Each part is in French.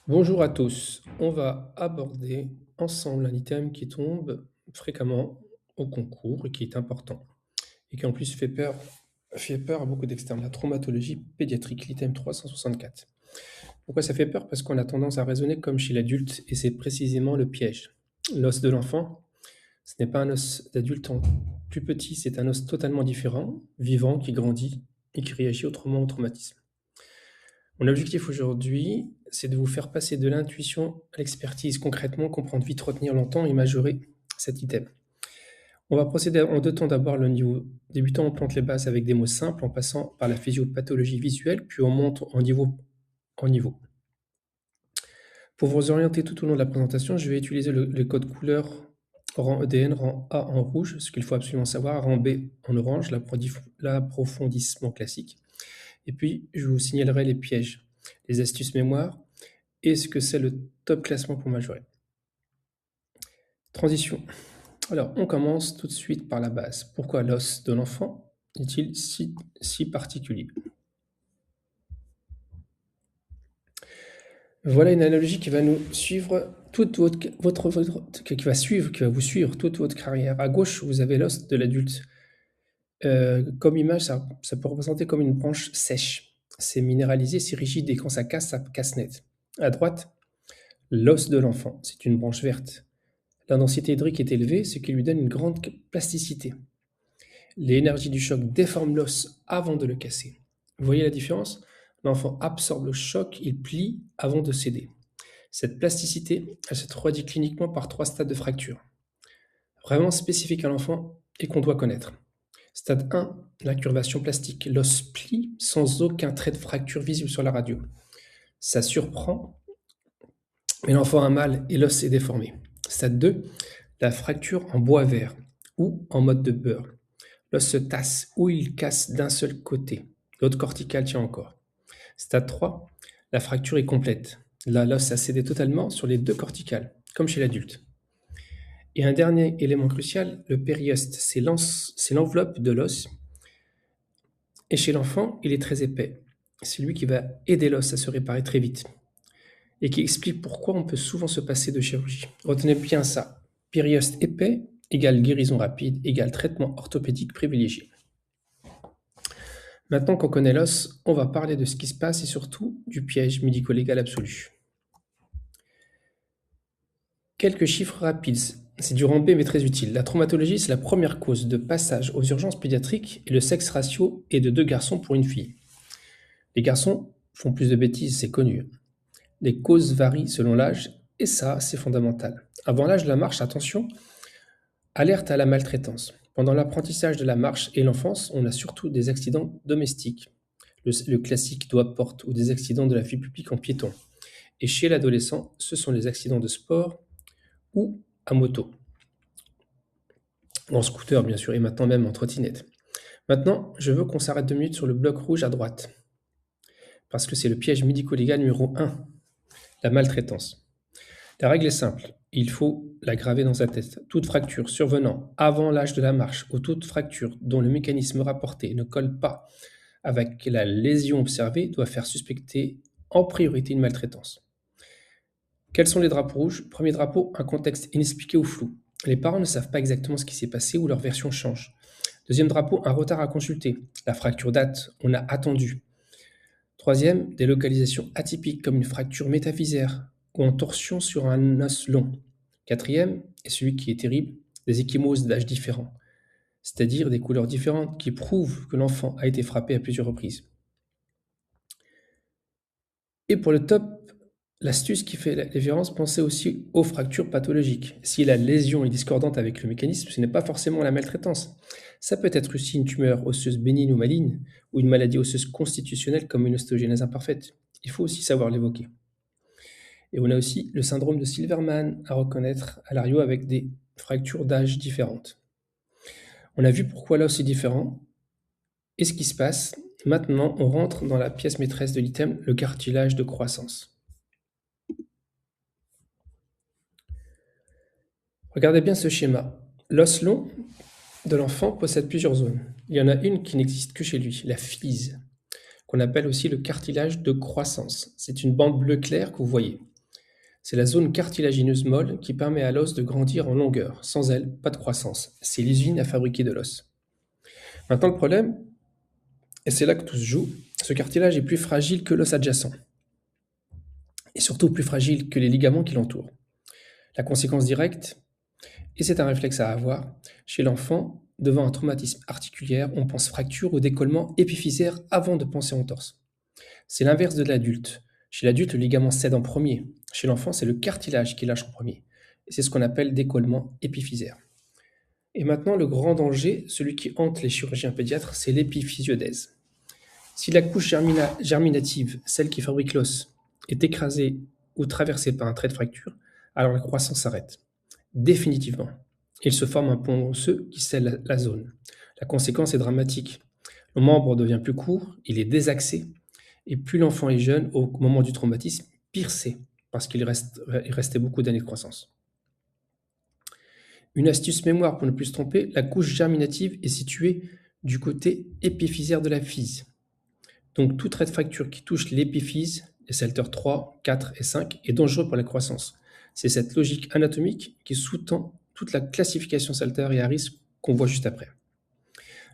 Bonjour à tous. On va aborder ensemble un item qui tombe fréquemment au concours et qui est important et qui en plus fait peur à beaucoup d'externes, la traumatologie pédiatrique, l'item 364. Pourquoi ça fait peur? Parce qu'on a tendance à raisonner comme chez l'adulte et c'est précisément le piège. L'os de l'enfant, ce n'est pas un os d'adulte en plus petit, c'est un os totalement différent, vivant, qui grandit et qui réagit autrement au traumatisme. Mon objectif aujourd'hui, c'est de vous faire passer de l'intuition à l'expertise, concrètement, comprendre vite, retenir longtemps et majorer cet item. On va procéder en deux temps. D'abord, le niveau débutant, on plante les bases avec des mots simples en passant par la physiopathologie visuelle, puis on monte en niveau. Pour vous orienter tout au long de la présentation, je vais utiliser le code couleur rang EDN, rang A en rouge, ce qu'il faut absolument savoir, rang B en orange, l'approfondissement classique. Et puis, je vous signalerai les pièges, les astuces mémoire et ce que c'est le top classement pour majorer. Transition. Alors, on commence tout de suite par la base. Pourquoi l'os de l'enfant est-il si particulier? Voilà une analogie qui va nous suivre qui va vous suivre toute votre carrière. À gauche, vous avez l'os de l'adulte. Comme image, ça peut représenter comme une branche sèche. C'est minéralisé, c'est rigide et quand ça casse net. À droite, l'os de l'enfant, c'est une branche verte. La densité hydrique est élevée, ce qui lui donne une grande plasticité. Les énergies du choc déforment l'os avant de le casser. Vous voyez la différence? L'enfant absorbe le choc, il plie avant de céder. Cette plasticité, elle se traduit cliniquement par 3 stades de fracture, vraiment spécifiques à l'enfant et qu'on doit connaître. Stade 1, la curvation plastique. L'os plie sans aucun trait de fracture visible sur la radio. Ça surprend, mais l'enfant a mal et l'os est déformé. Stade 2, la fracture en bois vert ou en mode de beurre. L'os se tasse ou il casse d'un seul côté. L'autre cortical tient encore. Stade 3, la fracture est complète. Là, l'os a cédé totalement sur les deux corticales, comme chez l'adulte. Et un dernier élément crucial, le périoste, c'est l'enveloppe de l'os. Et chez l'enfant, il est très épais. C'est lui qui va aider l'os à se réparer très vite. Et qui explique pourquoi on peut souvent se passer de chirurgie. Retenez bien ça. Périoste épais égale guérison rapide égale traitement orthopédique privilégié. Maintenant qu'on connaît l'os, on va parler de ce qui se passe et surtout du piège médico-légal absolu. Quelques chiffres rapides, c'est du rang B mais très utile. La traumatologie, c'est la première cause de passage aux urgences pédiatriques et le sexe ratio est de 2 garçons pour une fille. Les garçons font plus de bêtises, c'est connu. Les causes varient selon l'âge et ça, c'est fondamental. Avant l'âge de la marche, attention, alerte à la maltraitance. Pendant l'apprentissage de la marche et l'enfance, on a surtout des accidents domestiques, le classique doigt-porte ou des accidents de la vie publique en piéton. Et chez l'adolescent, ce sont les accidents de sport ou à moto, en scooter bien sûr, et maintenant même en trottinette. Maintenant, je veux qu'on s'arrête 2 minutes sur le bloc rouge à droite, parce que c'est le piège médico-légal numéro 1, la maltraitance. La règle est simple, il faut la graver dans sa tête. Toute fracture survenant avant l'âge de la marche ou toute fracture dont le mécanisme rapporté ne colle pas avec la lésion observée doit faire suspecter en priorité une maltraitance. Quels sont les drapeaux rouges? Premier drapeau, un contexte inexpliqué ou flou. Les parents ne savent pas exactement ce qui s'est passé ou leur version change. Deuxième drapeau, un retard à consulter. La fracture date, on a attendu. Troisième, des localisations atypiques comme une fracture métaphysaire ou en torsion sur un os long. Quatrième, et celui qui est terrible, des ecchymoses d'âge différents, c'est-à-dire des couleurs différentes qui prouvent que l'enfant a été frappé à plusieurs reprises. Et pour le top, l'astuce qui fait la différence, pensez aussi aux fractures pathologiques. Si la lésion est discordante avec le mécanisme, ce n'est pas forcément la maltraitance. Ça peut être aussi une tumeur osseuse bénigne ou maligne, ou une maladie osseuse constitutionnelle comme une ostéogenèse imparfaite. Il faut aussi savoir l'évoquer. Et on a aussi le syndrome de Silverman à reconnaître à l'ario avec des fractures d'âge différentes. On a vu pourquoi l'os est différent et ce qui se passe. Maintenant, on rentre dans la pièce maîtresse de l'item, le cartilage de croissance. Regardez bien ce schéma. L'os long de l'enfant possède plusieurs zones. Il y en a une qui n'existe que chez lui, la physe, qu'on appelle aussi le cartilage de croissance. C'est une bande bleue claire que vous voyez. C'est la zone cartilagineuse molle qui permet à l'os de grandir en longueur. Sans elle, pas de croissance. C'est l'usine à fabriquer de l'os. Maintenant, le problème, et c'est là que tout se joue, ce cartilage est plus fragile que l'os adjacent, et surtout plus fragile que les ligaments qui l'entourent. La conséquence directe, et c'est un réflexe à avoir, chez l'enfant, devant un traumatisme articulaire, on pense fracture ou décollement épiphysaire avant de penser entorse. C'est l'inverse de l'adulte. Chez l'adulte, le ligament cède en premier. Chez l'enfant, c'est le cartilage qui lâche en premier. Et c'est ce qu'on appelle décollement épiphysaire. Et maintenant, le grand danger, celui qui hante les chirurgiens pédiatres, c'est l'épiphysiodèse. Si la couche germinative, celle qui fabrique l'os, est écrasée ou traversée par un trait de fracture, alors la croissance s'arrête. Définitivement. Il se forme un pont osseux qui scelle la zone. La conséquence est dramatique. Le membre devient plus court, il est désaxé, et plus l'enfant est jeune, au moment du traumatisme, pire c'est, parce qu'il restait beaucoup d'années de croissance. Une astuce mémoire pour ne plus se tromper, la couche germinative est située du côté épiphysaire de la physe. Donc tout trait de fracture qui touche l'épiphyse, les salteurs 3, 4 et 5, est dangereux pour la croissance. C'est cette logique anatomique qui sous-tend toute la classification saltaire et à risque qu'on voit juste après.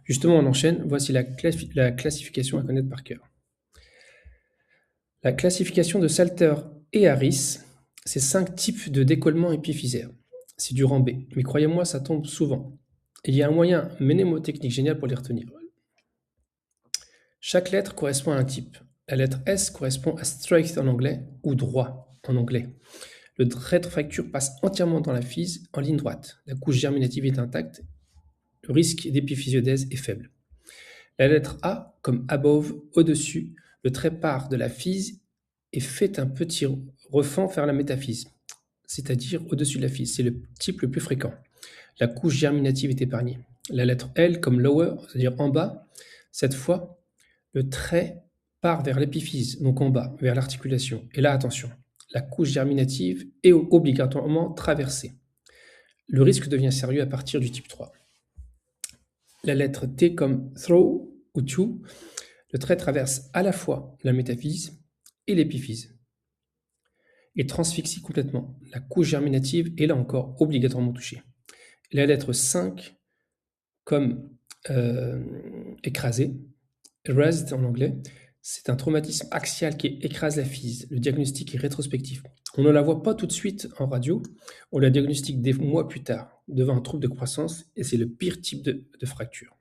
Justement, on enchaîne, voici la classification à connaître par cœur. La classification de Salter et Harris, c'est 5 types de décollement épiphysaire. C'est du rang B, mais croyez-moi, ça tombe souvent. Il y a un moyen mnémotechnique génial pour les retenir. Chaque lettre correspond à un type. La lettre S correspond à straight en anglais ou droit en anglais. Le trait de fracture passe entièrement dans la physe en ligne droite. La couche germinative est intacte. Le risque d'épiphysiodèse est faible. La lettre A, comme above, au-dessus, le trait part de la physe et fait un petit refend vers la métaphyse, c'est-à-dire au-dessus de la physe. C'est le type le plus fréquent. La couche germinative est épargnée. La lettre L, comme lower, c'est-à-dire en bas, cette fois, le trait part vers l'épiphyse, donc en bas, vers l'articulation. Et là, attention, la couche germinative est obligatoirement traversée. Le risque devient sérieux à partir du type 3. La lettre T comme throw ou to, le trait traverse à la fois la métaphyse et l'épiphyse et transfixie complètement. La couche germinative est là encore obligatoirement touchée. La lettre 5 comme écrasé, erased en anglais, c'est un traumatisme axial qui écrase la physe. Le diagnostic est rétrospectif. On ne la voit pas tout de suite en radio, on la diagnostique des mois plus tard, devant un trouble de croissance, et c'est le pire type de fracture.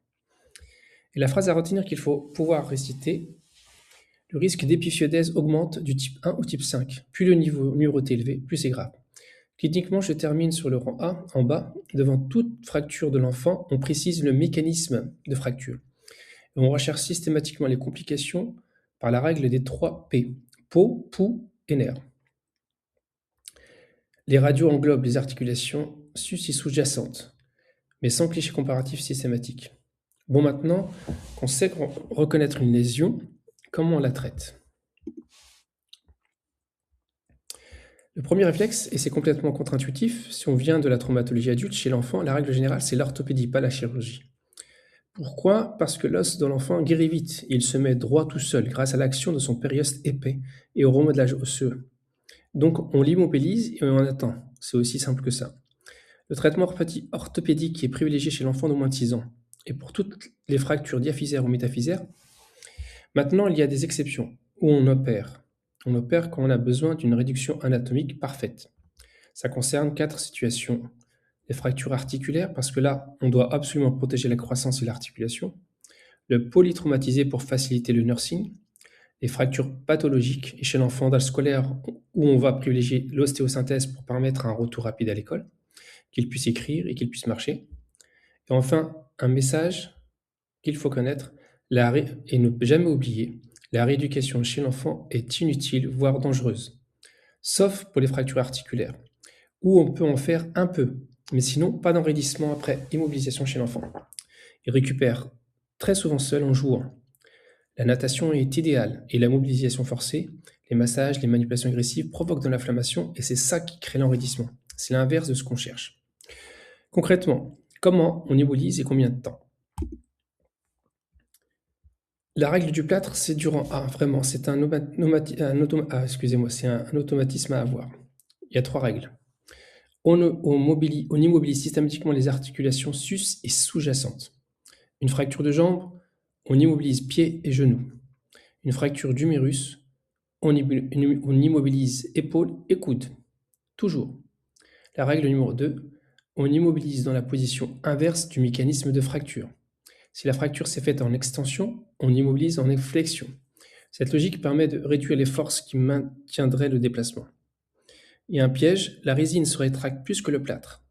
Et la phrase à retenir qu'il faut pouvoir réciter, le risque d'épiphysiodèse augmente du type 1 au type 5. Plus le niveau numéroté est élevé, plus c'est grave. Cliniquement, je termine sur le rang A, en bas. Devant toute fracture de l'enfant, on précise le mécanisme de fracture. Et on recherche systématiquement les complications par la règle des 3 P, peau, pouls et nerfs. Les radios englobent les articulations sus et sous-jacentes, mais sans cliché comparatif systématique. Bon, maintenant qu'on sait reconnaître une lésion, comment on la traite? Le premier réflexe, et c'est complètement contre-intuitif, si on vient de la traumatologie adulte, chez l'enfant, la règle générale, c'est l'orthopédie, pas la chirurgie. Pourquoi? Parce que l'os de l'enfant guérit vite, et il se met droit tout seul grâce à l'action de son périoste épais et au remodelage osseux. Donc on l'immobilise et on attend, c'est aussi simple que ça. Le traitement orthopédique est privilégié chez l'enfant de moins de 6 ans, et pour toutes les fractures diaphysaires ou métaphysaires. Maintenant, il y a des exceptions où on opère. On opère quand on a besoin d'une réduction anatomique parfaite. Ça concerne 4 situations. Les fractures articulaires, parce que là, on doit absolument protéger la croissance et l'articulation. Le polytraumatisé pour faciliter le nursing. Les fractures pathologiques, et chez l'enfant d'âge scolaire, où on va privilégier l'ostéosynthèse pour permettre un retour rapide à l'école, qu'il puisse écrire et qu'il puisse marcher. Et enfin, un message qu'il faut connaître, et ne jamais oublier, la rééducation chez l'enfant est inutile, voire dangereuse, sauf pour les fractures articulaires, où on peut en faire un peu, mais sinon pas d'enraidissement après immobilisation chez l'enfant. Il récupère très souvent seul en jouant. La natation est idéale et la mobilisation forcée, les massages, les manipulations agressives provoquent de l'inflammation et c'est ça qui crée l'enraidissement. C'est l'inverse de ce qu'on cherche. Concrètement, comment on immobilise et combien de temps? La règle du plâtre, c'est du rang A, vraiment, c'est un automatisme à avoir. y a 3 règles. On immobilise systématiquement les articulations sus et sous-jacentes. Une fracture de jambe, on immobilise pieds et genoux. Une fracture d'humérus, on immobilise épaules et coudes. Toujours. La règle numéro 2, on immobilise dans la position inverse du mécanisme de fracture. Si la fracture s'est faite en extension, on immobilise en flexion. Cette logique permet de réduire les forces qui maintiendraient le déplacement. Il y a un piège, la résine se rétracte plus que le plâtre.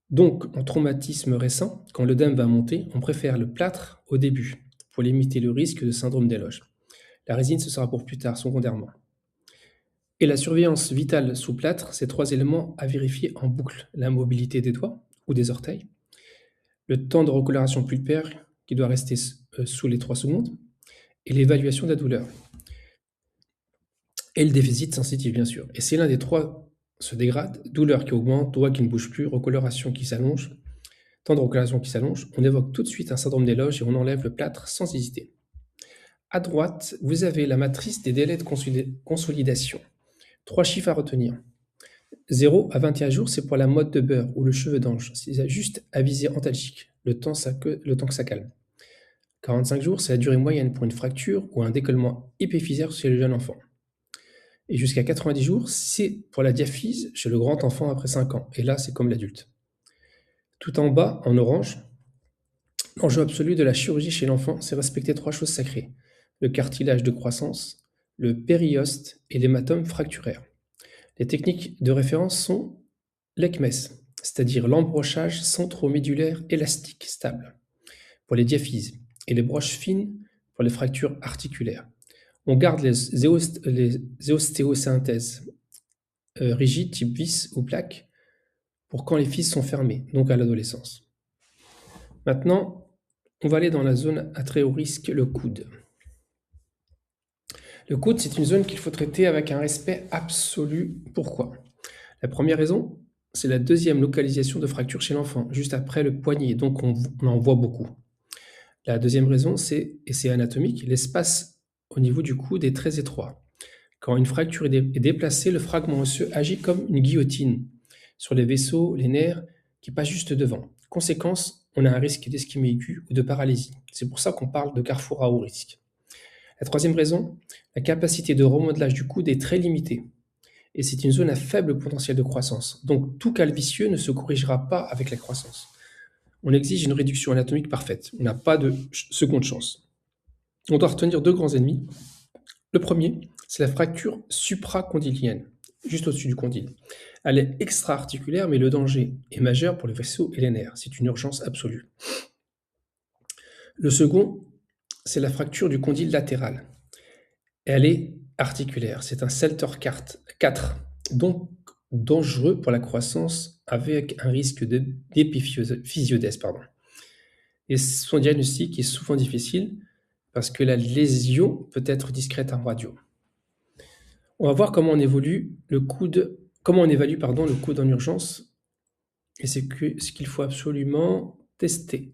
Donc, en traumatisme récent, quand l'œdème va monter, on préfère le plâtre au début, pour limiter le risque de syndrome d'éloge. La résine, ce sera pour plus tard, secondairement. Et la surveillance vitale sous plâtre, c'est 3 éléments à vérifier en boucle. La mobilité des doigts ou des orteils, le temps de recoloration pulpaire qui doit rester sous les 3 secondes, et l'évaluation de la douleur. Et le déficit sensitif, bien sûr. Et si l'un des 3 se dégrade, douleur qui augmente, doigts qui ne bougent plus, recoloration qui s'allonge, temps de recoloration qui s'allonge, on évoque tout de suite un syndrome d'éloge et on enlève le plâtre sans hésiter. À droite, vous avez la matrice des délais de consolidation. 3 chiffres à retenir. 0 à 21 jours, c'est pour la motte de beurre ou le cheveu d'ange. C'est juste à visée antalgique, le temps que ça calme. 45 jours, c'est la durée moyenne pour une fracture ou un décollement épiphysaire chez le jeune enfant. Et jusqu'à 90 jours, c'est pour la diaphyse chez le grand enfant après 5 ans. Et là, c'est comme l'adulte. Tout en bas, en orange, l'enjeu absolu de la chirurgie chez l'enfant, c'est respecter 3 choses sacrées. Le cartilage de croissance, le périoste et l'hématome fracturaire. Les techniques de référence sont l'ECMES, c'est-à-dire l'embrochage centromédulaire élastique stable pour les diaphyses et les broches fines pour les fractures articulaires. On garde les ostéosynthèses rigides type vis ou plaque pour quand les fils sont fermés, donc à l'adolescence. Maintenant, on va aller dans la zone à très haut risque, le coude. Le coude, c'est une zone qu'il faut traiter avec un respect absolu. Pourquoi? La première raison, c'est la deuxième localisation de fracture chez l'enfant, juste après le poignet, donc on en voit beaucoup. La deuxième raison, et c'est anatomique, l'espace au niveau du coude est très étroit. Quand une fracture est déplacée, le fragment osseux agit comme une guillotine sur les vaisseaux, les nerfs, qui passent juste devant. Conséquence, on a un risque d'ischémie aiguë ou de paralysie. C'est pour ça qu'on parle de carrefour à haut risque. La troisième raison, la capacité de remodelage du coude est très limitée. Et c'est une zone à faible potentiel de croissance. Donc tout calvicieux ne se corrigera pas avec la croissance. On exige une réduction anatomique parfaite. On n'a pas de seconde chance. On doit retenir 2 grands ennemis. Le premier, c'est la fracture supracondylienne, juste au-dessus du condyle. Elle est extra-articulaire, mais le danger est majeur pour les vaisseaux et les nerfs. C'est une urgence absolue. Le second, c'est la fracture du condyle latéral. Elle est articulaire. C'est un Selter 4, donc dangereux pour la croissance avec un risque d'épiphysiodèse. Et son diagnostic est souvent difficile parce que la lésion peut être discrète en radio. On va voir comment on évalue le coude en urgence, et c'est ce qu'il faut absolument tester.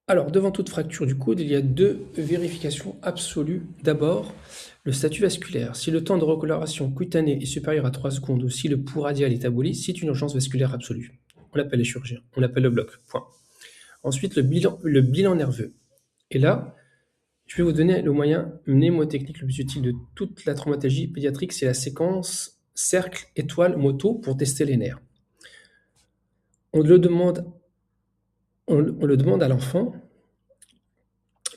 Alors, devant toute fracture du coude, il y a 2 vérifications absolues. D'abord, le statut vasculaire. Si le temps de recoloration cutanée est supérieur à 3 secondes ou si le pouls radial est aboli, c'est une urgence vasculaire absolue. On appelle les chirurgiens, on appelle le bloc, point. Ensuite, le bilan nerveux. Et là, je vais vous donner le moyen mnémotechnique le plus utile de toute la traumatologie pédiatrique, c'est la séquence cercle, étoile, moto pour tester les nerfs. On le demande à l'enfant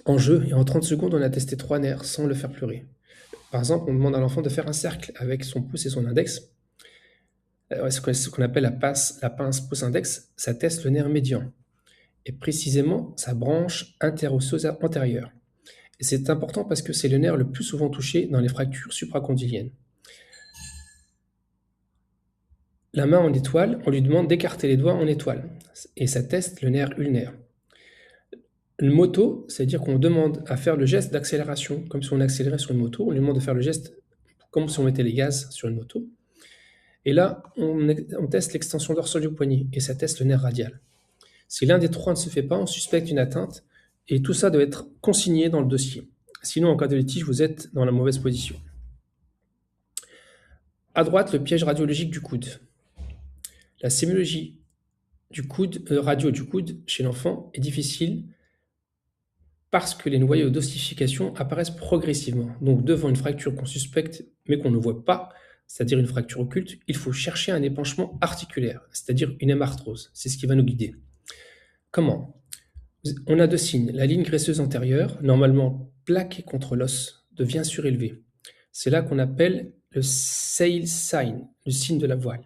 en jeu et en 30 secondes, on a testé 3 nerfs sans le faire pleurer. Par exemple, on demande à l'enfant de faire un cercle avec son pouce et son index. Ce qu'on appelle la pince pouce-index, ça teste le nerf médian et précisément sa branche interosseuse antérieure. Et c'est important parce que c'est le nerf le plus souvent touché dans les fractures supracondyliennes. La main en étoile, on lui demande d'écarter les doigts en étoile et ça teste le nerf ulnaire. Le moto, c'est-à-dire qu'on demande à faire le geste d'accélération, comme si on accélérait sur une moto. On lui demande de faire le geste comme si on mettait les gaz sur une moto. Et là, on teste l'extension dorsale du poignet et ça teste le nerf radial. Si l'un des 3 ne se fait pas, on suspecte une atteinte et tout ça doit être consigné dans le dossier. Sinon, en cas de litige, vous êtes dans la mauvaise position. À droite, le piège radiologique du coude. La sémiologie radio du coude chez l'enfant est difficile parce que les noyaux d'ossification apparaissent progressivement. Donc devant une fracture qu'on suspecte mais qu'on ne voit pas, c'est-à-dire une fracture occulte, il faut chercher un épanchement articulaire, c'est-à-dire une hémarthrose. C'est ce qui va nous guider. Comment? On a deux signes. La ligne graisseuse antérieure, normalement plaquée contre l'os, devient surélevée. C'est là qu'on appelle le sail sign, le signe de la voile.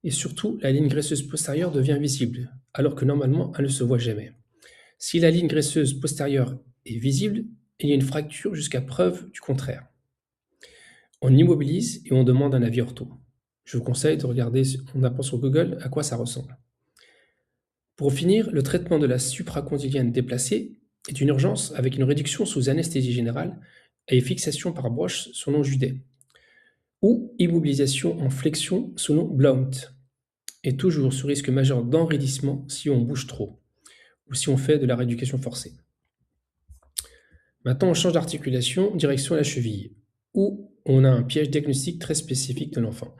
Et surtout, la ligne graisseuse postérieure devient visible, alors que normalement, elle ne se voit jamais. Si la ligne graisseuse postérieure est visible, il y a une fracture jusqu'à preuve du contraire. On immobilise et on demande un avis ortho. Je vous conseille de regarder en tapant sur Google à quoi ça ressemble. Pour finir, le traitement de la supracondylienne déplacée est une urgence avec une réduction sous anesthésie générale et fixation par broche selon Judet, ou immobilisation en flexion selon Blount, et toujours sous risque majeur d'enraidissement si on bouge trop, ou si on fait de la rééducation forcée. Maintenant, on change d'articulation, direction la cheville, où on a un piège diagnostique très spécifique de l'enfant.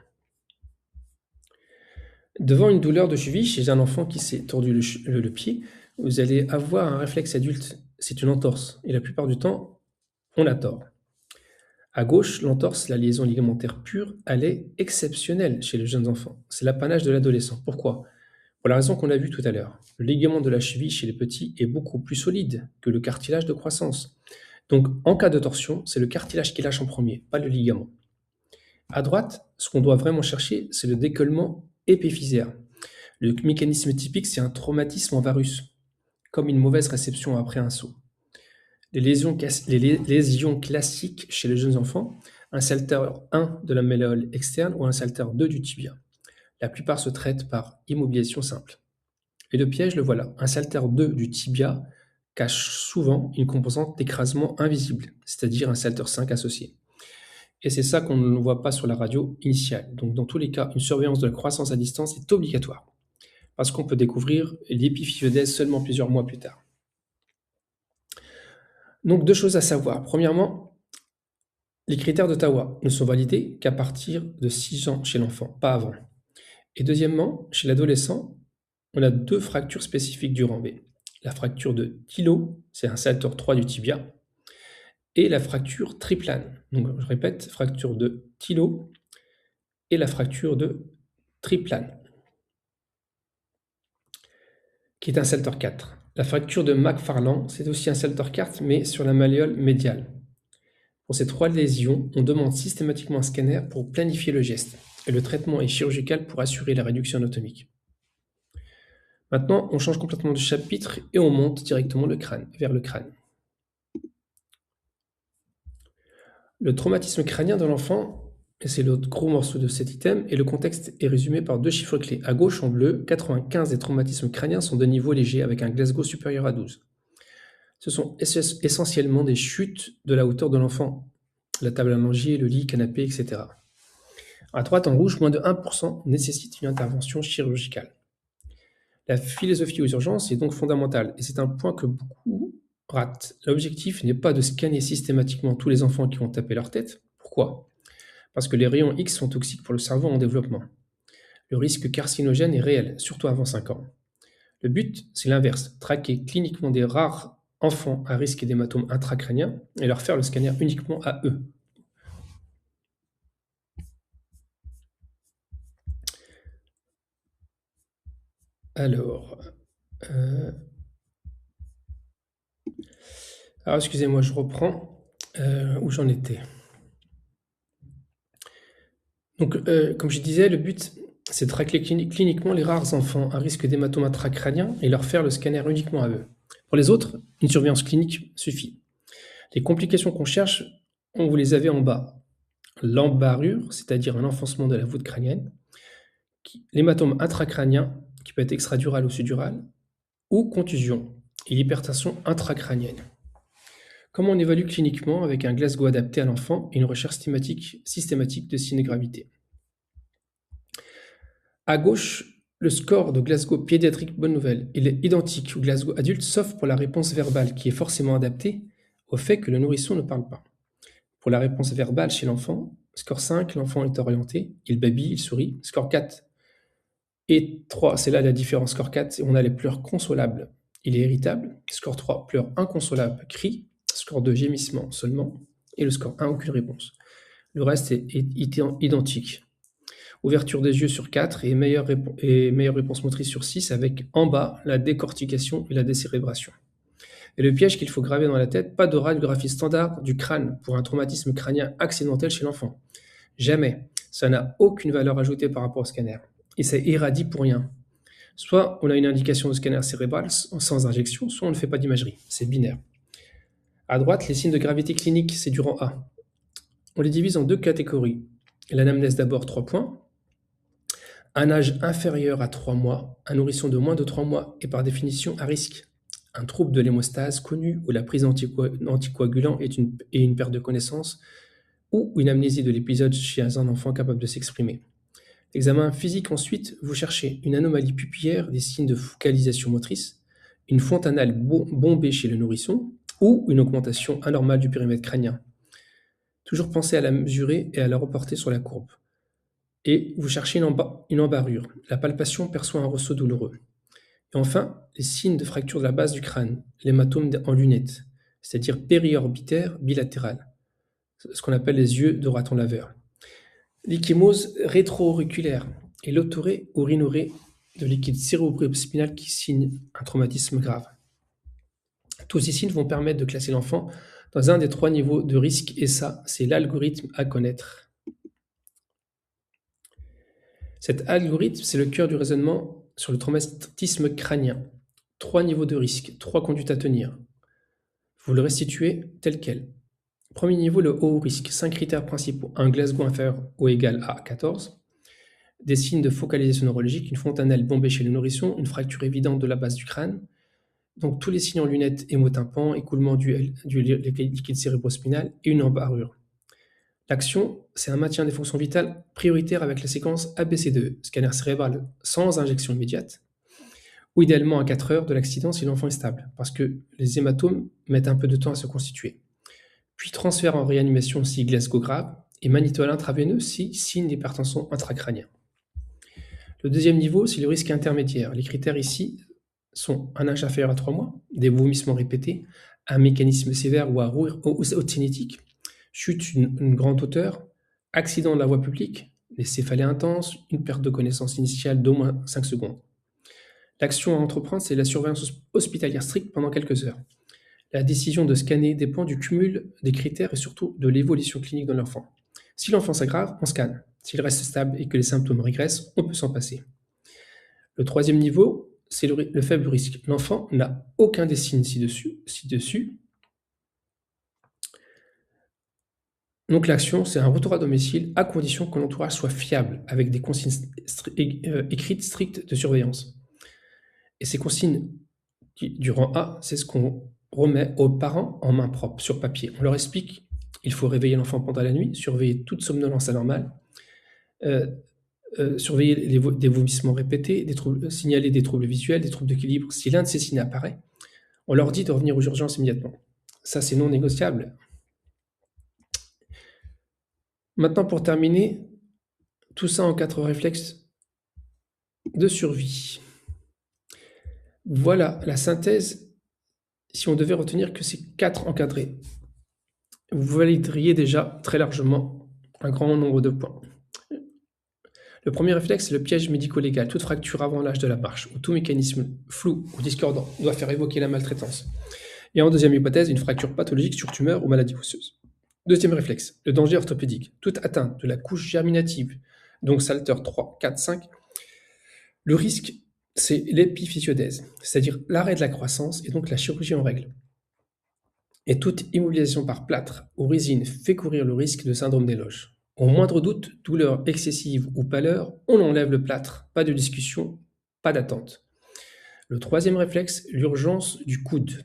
Devant une douleur de cheville chez un enfant qui s'est tordu le pied, vous allez avoir un réflexe adulte, c'est une entorse, et la plupart du temps, on a tort. À gauche, l'entorse, la liaison ligamentaire pure, elle est exceptionnelle chez les jeunes enfants. C'est l'apanage de l'adolescent. Pourquoi? Pour la raison qu'on a vue tout à l'heure. Le ligament de la cheville chez les petits est beaucoup plus solide que le cartilage de croissance. Donc, en cas de torsion, c'est le cartilage qui lâche en premier, pas le ligament. À droite, ce qu'on doit vraiment chercher, c'est le décollement épiphysaire. Le mécanisme typique, c'est un traumatisme en varus, comme une mauvaise réception après un saut. Les lésions classiques chez les jeunes enfants, un salteur 1 de la malléole externe ou un salteur 2 du tibia. La plupart se traitent par immobilisation simple. Et le piège, le voilà. Un salteur 2 du tibia cache souvent une composante d'écrasement invisible, c'est-à-dire un salteur 5 associé. Et c'est ça qu'on ne voit pas sur la radio initiale. Donc dans tous les cas, une surveillance de la croissance à distance est obligatoire, parce qu'on peut découvrir l'épiphyseudèse seulement plusieurs mois plus tard. Donc deux choses à savoir. Premièrement, les critères d'Ottawa ne sont validés qu'à partir de 6 ans chez l'enfant, pas avant. Et deuxièmement, chez l'adolescent, on a deux fractures spécifiques du rang B. La fracture de Thilo, c'est un salteur 3 du tibia, et la fracture triplane. Donc je répète, fracture de Thilo et la fracture de triplane, qui est un salteur 4. La fracture de McFarland, c'est aussi un salteur 4, mais sur la malléole médiale. Pour ces trois lésions, on demande systématiquement un scanner pour planifier le geste, et le traitement est chirurgical pour assurer la réduction anatomique. Maintenant, on change complètement de chapitre et on monte directement vers le crâne. Le traumatisme crânien de l'enfant, et c'est le gros morceau de cet item, et le contexte est résumé par deux chiffres clés. À gauche, en bleu, 95 des traumatismes crâniens sont de niveau léger avec un Glasgow supérieur à 12. Ce sont essentiellement des chutes de la hauteur de l'enfant, la table à manger, le lit, canapé, etc. À droite, en rouge, moins de 1% nécessite une intervention chirurgicale. La philosophie aux urgences est donc fondamentale, et c'est un point que beaucoup ratent. L'objectif n'est pas de scanner systématiquement tous les enfants qui vont taper leur tête. Pourquoi? Parce que les rayons X sont toxiques pour le cerveau en développement. Le risque carcinogène est réel, surtout avant 5 ans. Le but, c'est l'inverse, traquer cliniquement des rares enfants à risque d'hématome intracrânien et leur faire le scanner uniquement à eux. Alors, excusez-moi, je reprends où j'en étais. Donc, comme je disais, le but, c'est de traquer cliniquement les rares enfants à risque d'hématome intracrânien et leur faire le scanner uniquement à eux. Pour les autres, une surveillance clinique suffit. Les complications qu'on cherche, on vous les avait en bas. L'embarrure, c'est-à-dire un enfoncement de la voûte crânienne, l'hématome intracrânien, qui peut être extradural ou sudural, ou contusion, et l'hypertension intracrânienne. Comment on évalue cliniquement avec un Glasgow adapté à l'enfant et une recherche systématique de signes de gravité. À gauche, le score de Glasgow pédiatrique, bonne nouvelle, il est identique au Glasgow adulte, sauf pour la réponse verbale, qui est forcément adaptée au fait que le nourrisson ne parle pas. Pour la réponse verbale chez l'enfant, Score 5, l'enfant est orienté, il babille, il sourit. Score 4 et 3, c'est là la différence. Score 4, on a les pleurs consolables, il est irritable. Score 3, pleurs inconsolables, crie. Score 2, gémissement seulement. Et le score 1, aucune réponse. Le reste est identique. Ouverture des yeux sur 4 et meilleure réponse motrice sur 6, avec en bas la décortication et la décérébration. Et le piège qu'il faut graver dans la tête, pas de radiographie standard du crâne pour un traumatisme crânien accidentel chez l'enfant. Jamais. Ça n'a aucune valeur ajoutée par rapport au scanner. Et c'est irradie pour rien. Soit on a une indication de scanner cérébral sans injection, soit on ne fait pas d'imagerie. C'est binaire. À droite, les signes de gravité clinique, c'est du rang A. On les divise en deux catégories. L'anamnèse d'abord, 3 points. Un âge inférieur à 3 mois, un nourrisson de moins de 3 mois est par définition à risque. Un trouble de l'hémostase connu où la prise d'anticoagulants est une perte de connaissance ou une amnésie de l'épisode chez un enfant capable de s'exprimer. L'examen physique ensuite, vous cherchez une anomalie pupillaire, des signes de focalisation motrice, une fontanelle bombée chez le nourrisson ou une augmentation anormale du périmètre crânien. Toujours penser à la mesurer et à la reporter sur la courbe. Et vous cherchez une embarrure. La palpation perçoit un ressaut douloureux. Et enfin, les signes de fracture de la base du crâne, l'hématome en lunettes, c'est-à-dire périorbitaire bilatéral, ce qu'on appelle les yeux de raton laveur. L'ecchymose rétro-auriculaire et l'autorée ou rhinorée de liquide cérébro-spinal qui signe un traumatisme grave. Tous ces signes vont permettre de classer l'enfant dans un des 3 niveaux de risque et ça, c'est l'algorithme à connaître. Cet algorithme, c'est le cœur du raisonnement sur le traumatisme crânien. 3 niveaux de risque, 3 conduites à tenir. Vous le restituez tel quel. Premier niveau, le haut risque, 5 critères principaux. Un Glasgow inférieur ou égal à 14. Des signes de focalisation neurologique, une fontanelle bombée chez le nourrisson, une fracture évidente de la base du crâne. Donc tous les signes en lunettes, hémotympan, écoulement du liquide cérébrospinal et une embarrure. L'action, c'est un maintien des fonctions vitales prioritaires avec la séquence ABCDE, scanner cérébral sans injection immédiate, ou idéalement à 4 heures de l'accident si l'enfant est stable, parce que les hématomes mettent un peu de temps à se constituer. Puis transfert en réanimation si Glasgow grave, et magnétol intraveineux si signe d'hypertension intracrânienne. Le deuxième niveau, c'est le risque intermédiaire. Les critères ici sont un âge inférieur à 3 mois, des vomissements répétés, un mécanisme sévère ou à haute cinétique, chute une grande hauteur, accident de la voie publique, des céphalées intenses, une perte de connaissance initiale d'au moins 5 secondes. L'action à entreprendre, c'est la surveillance hospitalière stricte pendant quelques heures. La décision de scanner dépend du cumul des critères et surtout de l'évolution clinique de l'enfant. Si l'enfant s'aggrave, on scanne. S'il reste stable et que les symptômes régressent, on peut s'en passer. Le troisième niveau, c'est le faible risque. L'enfant n'a aucun des signes ci-dessus. Donc l'action, c'est un retour à domicile à condition que l'entourage soit fiable, avec des consignes écrites strictes de surveillance. Et ces consignes du rang A, c'est ce qu'on remet aux parents en main propre, sur papier. On leur explique, il faut réveiller l'enfant pendant la nuit, surveiller toute somnolence anormale, surveiller des vomissements répétés, signaler des troubles visuels, des troubles d'équilibre. Si l'un de ces signes apparaît, on leur dit de revenir aux urgences immédiatement. Ça, c'est non négociable. Maintenant, pour terminer, tout ça en 4 réflexes de survie. Voilà la synthèse, si on devait retenir que ces 4 encadrés. Vous valideriez déjà très largement un grand nombre de points. Le premier réflexe, c'est le piège médico-légal. Toute fracture avant l'âge de la marche, ou tout mécanisme flou ou discordant doit faire évoquer la maltraitance. Et en deuxième hypothèse, une fracture pathologique sur tumeur ou maladie osseuse. Deuxième réflexe, le danger orthopédique. Toute atteinte de la couche germinative, donc Salter 3, 4, 5. Le risque, c'est l'épiphysiodèse, c'est-à-dire l'arrêt de la croissance et donc la chirurgie en règle. Et toute immobilisation par plâtre ou résine fait courir le risque de syndrome des loges. Au moindre doute, douleur excessive ou pâleur, on enlève le plâtre, pas de discussion, pas d'attente. Le troisième réflexe, l'urgence du coude.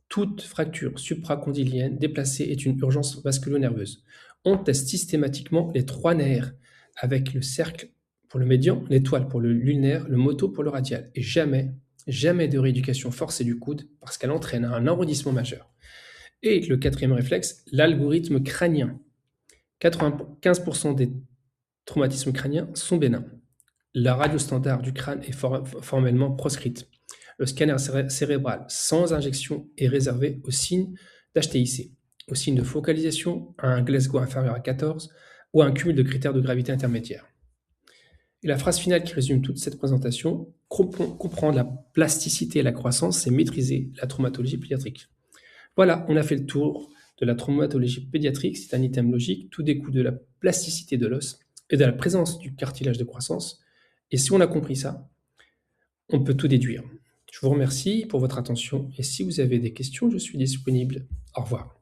Toute fracture supracondylienne déplacée est une urgence vasculo-nerveuse. On teste systématiquement les 3 nerfs, avec le cercle pour le médian, l'étoile pour le lunaire, le moto pour le radial. Et jamais de rééducation forcée du coude, parce qu'elle entraîne un enrôdissement majeur. Et le quatrième réflexe, l'algorithme crânien. 95% des traumatismes crâniens sont bénins. La radio standard du crâne est formellement proscrite. Le scanner cérébral sans injection est réservé aux signes d'HTIC, aux signes de focalisation, à un Glasgow inférieur à 14 ou à un cumul de critères de gravité intermédiaire. Et la phrase finale qui résume toute cette présentation: comprendre la plasticité et la croissance, c'est maîtriser la traumatologie pédiatrique. Voilà, on a fait le tour de la traumatologie pédiatrique. C'est un item logique. Tout découle de la plasticité de l'os et de la présence du cartilage de croissance. Et si on a compris ça, on peut tout déduire. Je vous remercie pour votre attention et si vous avez des questions, je suis disponible. Au revoir.